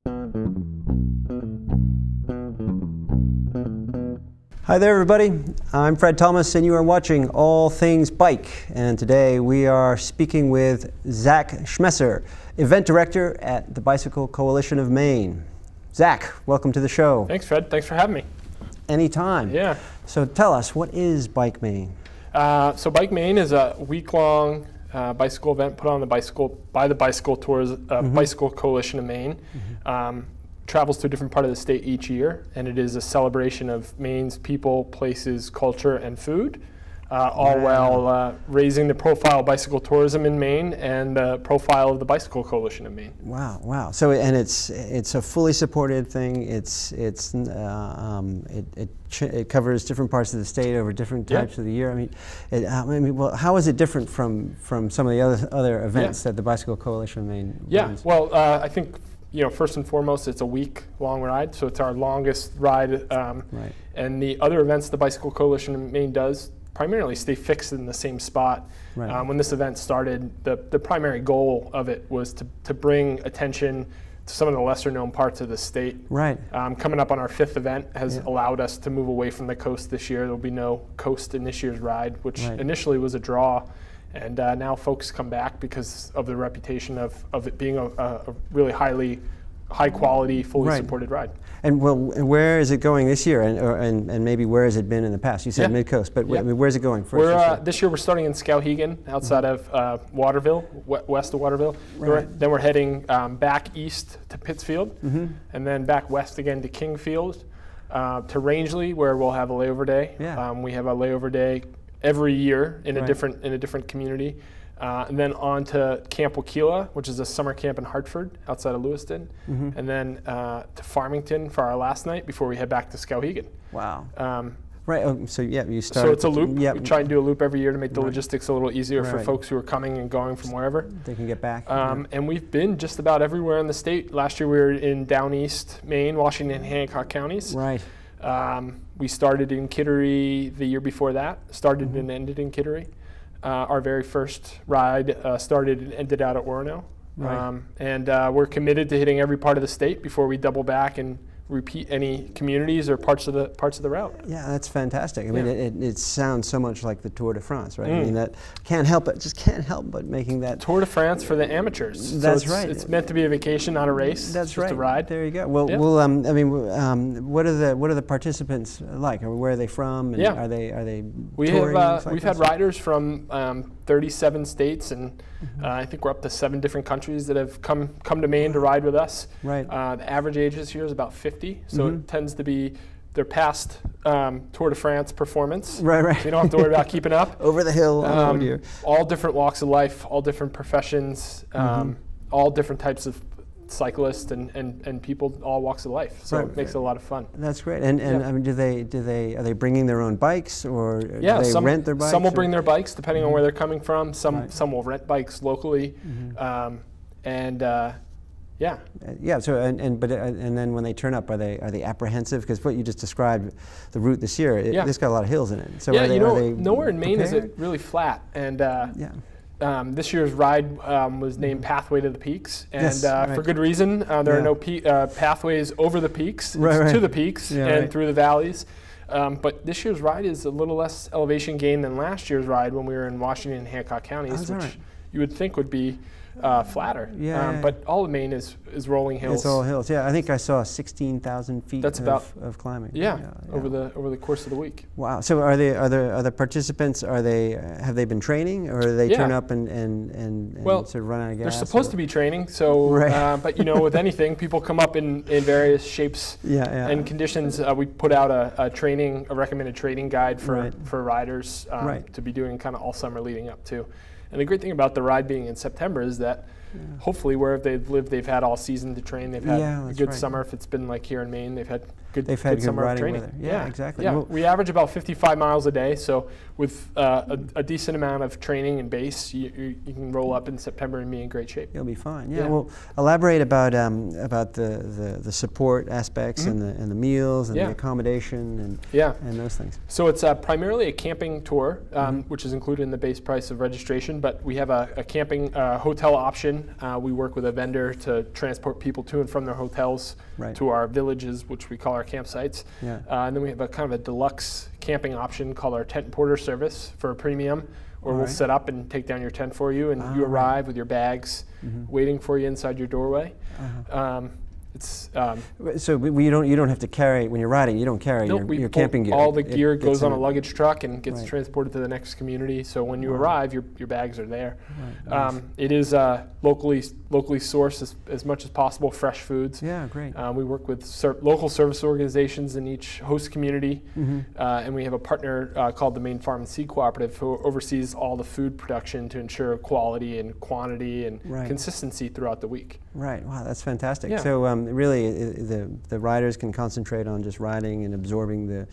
Hi there, everybody. I'm Fred Thomas, and you are watching All Things Bike. And today we are speaking with Zach Schmesser, Event Director at the Bicycle Coalition of Maine. Zach, welcome to the show. Thanks, Fred. Thanks for having me. Anytime. Yeah. So tell us, what is Bike Maine? So Bike Maine is a week-long bicycle event put on by the Bicycle Bicycle Coalition of Maine. Travels to a different part of the state each year, and it is a celebration of Maine's people, places, culture, and food, all while raising the profile of bicycle tourism in Maine and the profile of the Bicycle Coalition of Maine. Wow, wow. So, and it's a fully supported thing. It covers different parts of the state over different types of the year. Well, how is it different from some of the other events that the Bicycle Coalition of Maine runs? Well, I think, first and foremost, it's a week-long ride, so it's our longest ride. And the other events the Bicycle Coalition of Maine does primarily stay fixed in the same spot. When this event started, the primary goal of it was to bring attention to some of the lesser-known parts of the state. Coming up on our 5th event has allowed us to move away from the coast this year. There will be no coast in this year's ride, which initially was a draw. And now folks come back because of the reputation of it being a really high quality, fully supported ride. And where is it going this year? And maybe where has it been in the past? You said mid-coast, but where's it going first? This year we're starting in Skowhegan, outside of Waterville, west of Waterville. Then we're heading back east to Pittsfield, and then back west again to Kingfield, to Rangeley, where we'll have a layover day. We have a layover day every year in a different community, and then on to Camp Wakila, which is a summer camp in Hartford outside of Lewiston, and then to Farmington for our last night before we head back to Skowhegan. Wow. So you start. So it's a loop. We try and do a loop every year to make the logistics a little easier for folks who are coming and going from wherever. They can get back. And we've been just about everywhere in the state. Last year we were in down east Maine, Washington, and Hancock counties. We started in Kittery the year before that, started and ended in Kittery. Our very first ride started and ended out at Orono. And we're committed to hitting every part of the state before we double back and repeat any communities or parts of the route. Yeah, that's fantastic. I mean, it sounds so much like the Tour de France, right? I mean, that can't help but making that Tour de France for the amateurs. That's so it's meant to be a vacation, not a race. That's it's just a ride. There you go. Well, what are the participants like? Or where are they from? And are they We've had riders from 37 states, and I think we're up to 7 different countries that have come to Maine to ride with us. The average age this year is about 50, so it tends to be their past Tour de France performance. So you don't have to worry about keeping up. Over the hill. All different walks of life, all different professions, all different types of cyclists and people, all walks of life. So it makes it a lot of fun. That's great. And I mean, are they bringing their own bikes, or do they rent their bikes? Some will bring their bikes depending on where they're coming from. Some will rent bikes locally, So and then when they turn up, are they apprehensive? Because what you just described, the route this year, it's got a lot of hills in it. So are they nowhere in Maine is it really flat, and this year's ride was named Pathway to the Peaks, and for good reason. There are no pathways over the peaks, to the peaks, and through the valleys. But this year's ride is a little less elevation gain than last year's ride when we were in Washington and Hancock counties, which you would think would be flatter. But all of Maine is rolling hills. It's all hills. I think I saw 16,000 feet of climbing. Over the course of the week. Wow. So are the participants, have they been training, or do they turn up and sort of run out of gas? They're supposed to be training. So, but with anything, people come up in various shapes and conditions. We put out a recommended training guide for riders to be doing kind of all summer leading up to. And the great thing about the ride being in September is that hopefully wherever they've lived, they've had all season to train. They've had a good summer. If it's been like here in Maine, they've had good summer of training. Weather. Yeah, exactly. Yeah, we average about 55 miles a day. So with a decent amount of training and base, you can roll up in September and be in great shape. You'll be fine. Yeah. Well, elaborate about the support aspects and the meals and the accommodation and those things. So it's primarily a camping tour, which is included in the base price of registration. But we have a camping hotel option Maine. We work with a vendor to transport people to and from their hotels to our villages, which we call our campsites. And then we have a kind of a deluxe camping option called our tent and porter service for a premium, where we'll set up and take down your tent for you, and you arrive with your bags waiting for you inside your doorway. So you don't have to carry, when you're riding, you don't carry your camping gear. All the gear goes on a luggage truck and gets transported to the next community. So when you arrive, your bags are there. Nice. It is locally sourced as much as possible, fresh foods. Yeah, great. We work with local service organizations in each host community, and we have a partner called the Maine Farm and Seed Cooperative who oversees all the food production to ensure quality and quantity and consistency throughout the week. Right. Wow, that's fantastic. Yeah. So really, the riders can concentrate on just riding and absorbing the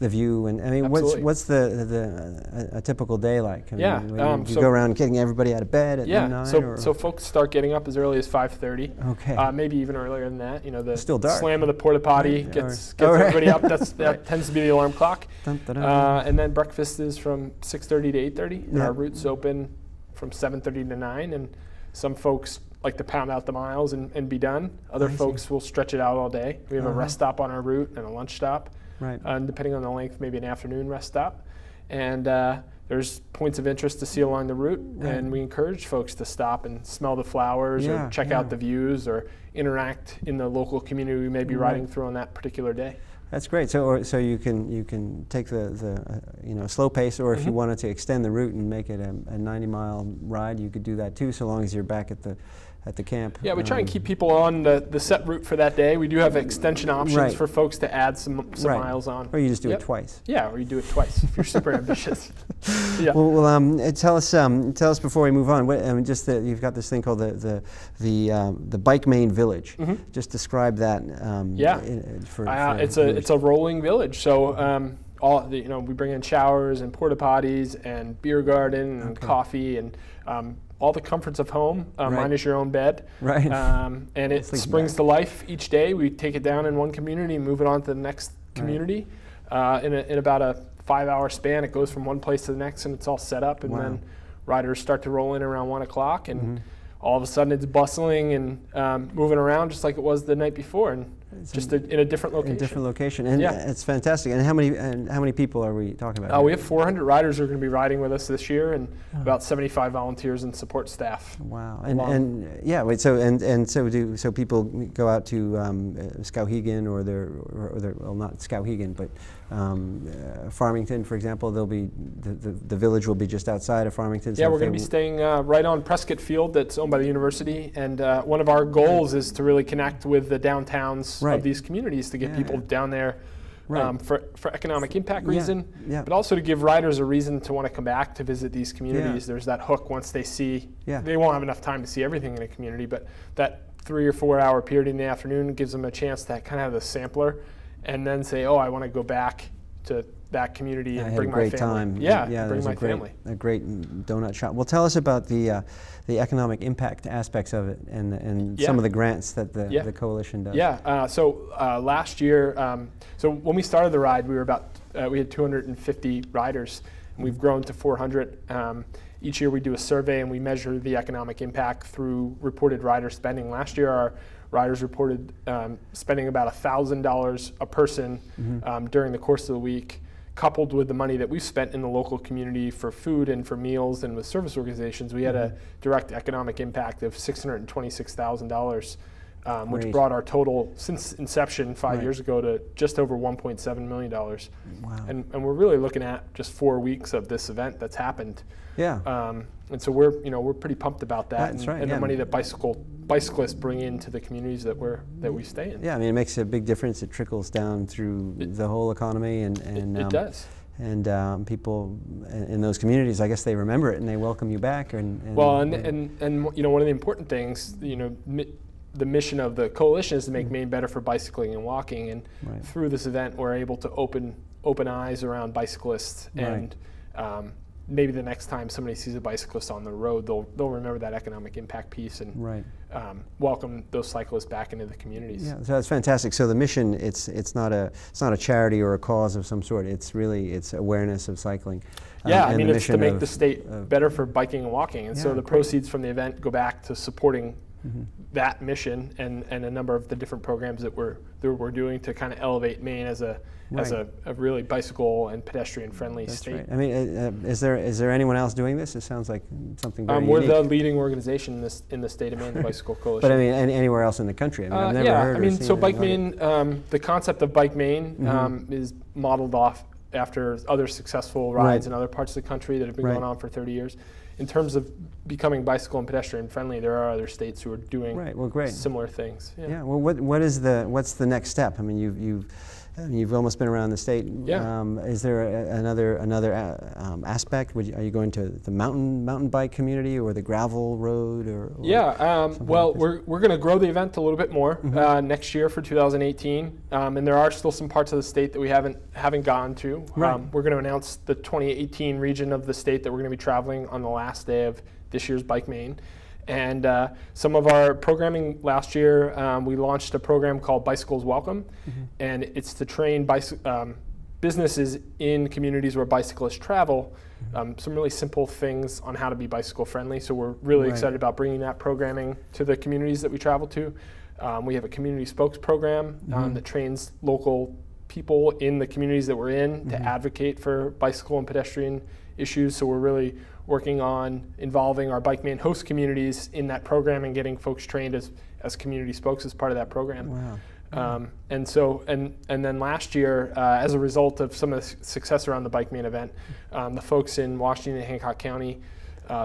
view. And I mean, what's a typical day like? I mean, you go around getting everybody out of bed at 9? So folks start getting up as early as 5:30. Okay. Maybe even earlier than that. You know, the still dark. Slam of the porta potty gets everybody up. That tends to be the alarm clock. And then breakfast is from 6:30 to 8:30. And our route's open from 7:30 to 9. And some folks like to pound out the miles and be done. Other folks will stretch it out all day. We have a rest stop on our route and a lunch stop. And depending on the length, maybe an afternoon rest stop. And there's points of interest to see along the route, and we encourage folks to stop and smell the flowers or check out the views or interact in the local community we may be riding through on that particular day. That's great. So you can take the slow pace, or if you wanted to extend the route and make it a 90-mile ride, you could do that too, so long as you're back at the camp. Yeah, we try and keep people on the set route for that day. We do have extension options for folks to add some miles on. Or you just do it twice. Yeah, or you do it twice if you're super ambitious. Well, tell us before we move on. You've got this thing called the Bike Maine Village. Just describe that. It's a rolling village. So we bring in showers and porta potties and beer garden and coffee and all the comforts of home, minus your own bed. And it springs to life each day. We take it down in one community and move it on to the next community. In about a 5-hour span, it goes from one place to the next, and it's all set up. And then riders start to roll in around 1 o'clock, and all of a sudden it's bustling and moving around just like it was the night before, and just in a different location. In a different location, and it's fantastic. And how many people are we talking about? We have 400 riders who are going to be riding with us this year, and about 75 volunteers and support staff. Wow! So people go out to Skowhegan or not Skowhegan, but Farmington, for example. They'll be the village will be just outside of Farmington. Yeah, we're going to be staying right on Prescott Field, that's owned by the university, and one of our goals is to really connect with the downtowns of these communities to get people down there for economic impact reason, but also to give riders a reason to want to come back to visit these communities. There's that hook once they see, they won't have enough time to see everything in a community, but that 3 or 4 hour period in the afternoon gives them a chance to kind of have the sampler and then say, oh, I want to go back to that community and bring my family. Bring my family. A great donut shop. Well, tell us about the economic impact aspects of it and some of the grants that the coalition does. So last year, so when we started the ride, we had 250 riders, and we've grown to 400. Each year we do a survey and we measure the economic impact through reported rider spending. Last year our riders reported spending about $1,000 a person during the course of the week, coupled with the money that we've spent in the local community for food and for meals and with service organizations. We had a direct economic impact of $626,000, which brought our total since inception 5 years ago to just over $1.7 million. Wow. And we're really looking at just 4 weeks of this event that's happened. And so we're pretty pumped about that, and the money that bicyclists bring into the communities that we stay in. Yeah, I mean, it makes a big difference. It trickles down through the whole economy, and it does. And people in those communities, I guess they remember it and they welcome you back. And one of the important things, the mission of the coalition is to make Maine better for bicycling and walking, and through this event, we're able to open eyes around bicyclists and maybe the next time somebody sees a bicyclist on the road, they'll remember that economic impact piece and welcome those cyclists back into the communities. Yeah, so that's fantastic. So the mission, it's not a charity or a cause of some sort. It's awareness of cycling. Yeah, I mean, it's to make the state better for biking and walking, and so the proceeds from the event go back to supporting that mission and a number of the different programs that we're doing to kind of elevate Maine as a really bicycle and pedestrian friendly state. Right. I mean, is there anyone else doing this? It sounds like something very we're unique. the leading organization in the state of Maine, the Bicycle Coalition. But I mean, anywhere else in the country? I mean, I've never heard. I mean, so Bike Maine, the concept of Bike Maine is modeled off after other successful rides in other parts of the country that have been going on for 30 years. In terms of becoming bicycle and pedestrian friendly, there are other states who are doing similar things. Yeah. Well, what's the next step? I mean, you've almost been around the state. Yeah. Is there another aspect? Are you going to the mountain bike community or the gravel road or well, we're going to grow the event a little bit more next year for 2018, and there are still some parts of the state that we haven't gone to. We're going to announce the 2018 region of the state that we're going to be traveling on the last day of this year's Bike Maine. And some of our programming last year, we launched a program called Bicycles Welcome, and it's to train businesses in communities where bicyclists travel, some really simple things on how to be bicycle friendly. So we're really excited about bringing that programming to the communities that we travel to. We have a community spokes program that trains local people in the communities that we're in to advocate for bicycle and pedestrian issues. So we're really working on involving our Bike Maine host communities in that program and getting folks trained as community spokes as part of that program. Wow. And then last year, as a result of some of the success around the Bike Maine event, the folks in Washington and Hancock County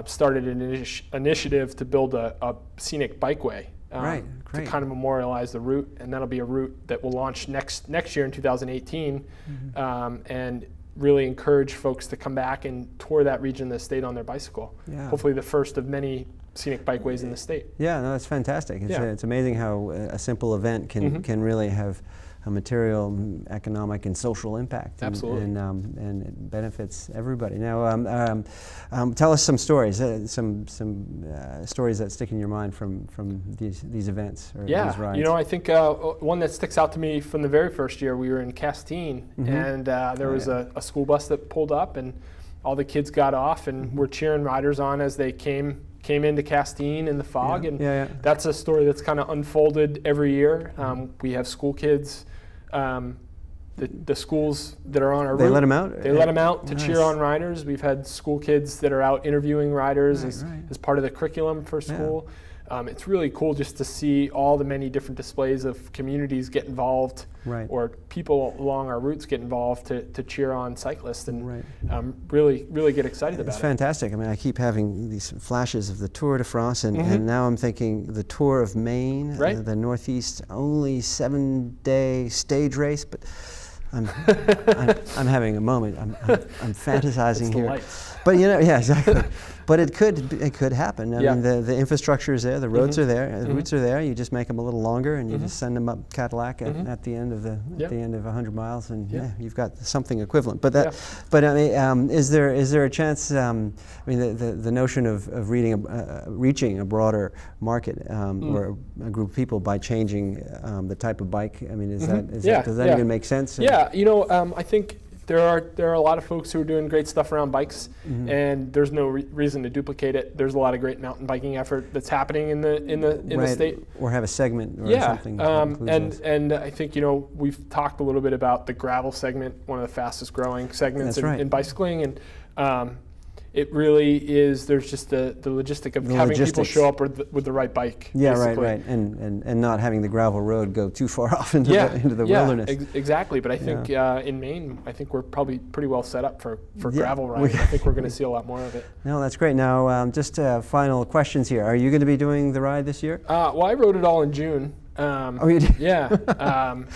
started an initiative to build a scenic bikeway to kind of memorialize the route, and that'll be a route that will launch next year in 2018, and really encourage folks to come back and tour that region of the state on their bicycle. Yeah. Hopefully the first of many scenic bikeways in the state. Yeah, no, that's fantastic. It's amazing how a simple event can really have a material, economic, and social impact. Absolutely. And it benefits everybody. Now, tell us some stories, some stories that stick in your mind from these events or these rides. You know, I think one that sticks out to me from the very first year, we were in Castine, and there was a school bus that pulled up, and all the kids got off, and were cheering riders on as they came into Castine in the fog, and that's a story that's kind of unfolded every year. We have school kids. The schools that are on our route, they let them out? They let them out to cheer on riders. We've had school kids that are out interviewing riders as part of the curriculum for school. It's really cool just to see all the many different displays of communities get involved, or people along our routes get involved to cheer on cyclists, and really get excited about it. It's fantastic. I mean, I keep having these flashes of the Tour de France, and now I'm thinking the Tour of Maine, the Northeast only 7-day stage race, but I'm having a moment. I'm fantasizing here. Lights. But exactly. But it could happen. I mean, the infrastructure is there, the roads are there, the routes are there. You just make them a little longer, and you just send them up Cadillac at the end of the end of 100 miles, and you've got something equivalent. But but I mean, is there a chance? I mean, the notion of reaching a broader market or a group of people by changing the type of bike. I mean, does that even make sense? Yeah, you know, I think there are a lot of folks who are doing great stuff around bikes, and there's no reason to duplicate it. There's a lot of great mountain biking effort that's happening in the state. Or have a segment or something. And I think, you know, we've talked a little bit about the gravel segment, one of the fastest growing segments in bicycling, and it really is. There's just the logistic of having people show up with the right bike. Yeah, basically. right, and not having the gravel road go too far off into the wilderness. Exactly. But I think in Maine, I think we're probably pretty well set up for gravel riding. I think we're going to see a lot more of it. No, that's great. Now, just final questions here. Are you going to be doing the ride this year? Well, I rode it all in June. You did? Yeah,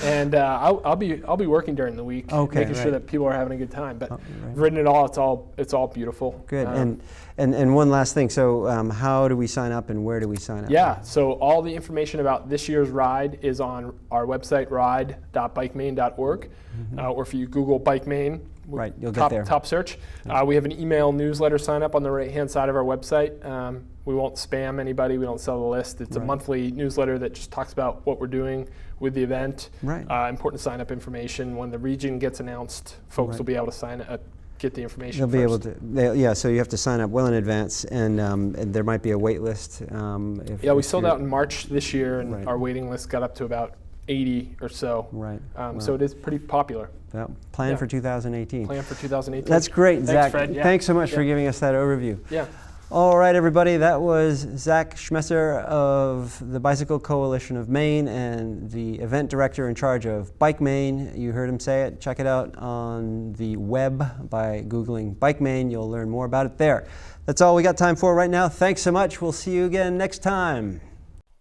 and I'll be working during the week, making sure that people are having a good time. But I've ridden it all; it's all beautiful. Good. And one last thing, so how do we sign up and where do we sign up? Yeah, so all the information about this year's ride is on our website, ride.bikemaine.org, or if you Google Bike Maine, right, you'll get there. Top search. Yeah. We have an email newsletter sign up on the right-hand side of our website. We won't spam anybody. We don't sell the list. It's a monthly newsletter that just talks about what we're doing with the event. Right. Important sign-up information. When the region gets announced, folks will be able to get the information. They'll be able to. Yeah. So you have to sign up well in advance, and there might be a wait list. We sold out in March this year, and our waiting list got up to about 80 or so. Right. So it is pretty popular. Well, plan for 2018. Plan for 2018. That's great, Thanks, Zach. Fred. Yeah. Thanks so much for giving us that overview. Yeah. All right, everybody. That was Zach Schmesser of the Bicycle Coalition of Maine and the event director in charge of Bike Maine. You heard him say it. Check it out on the web by Googling Bike Maine. You'll learn more about it there. That's all we got time for right now. Thanks so much. We'll see you again next time.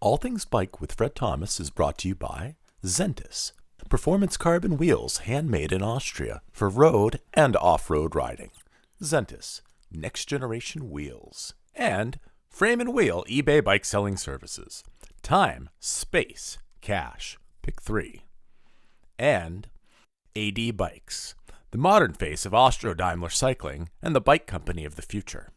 All Things Bike with Fred Thomas is brought to you by Zentis, performance carbon wheels handmade in Austria for road and off-road riding. Zentis, next generation wheels. And Frame and Wheel eBay bike selling services. Time, space, cash. Pick 3. And AD Bikes, the modern face of Austro-Daimler cycling and the bike company of the future.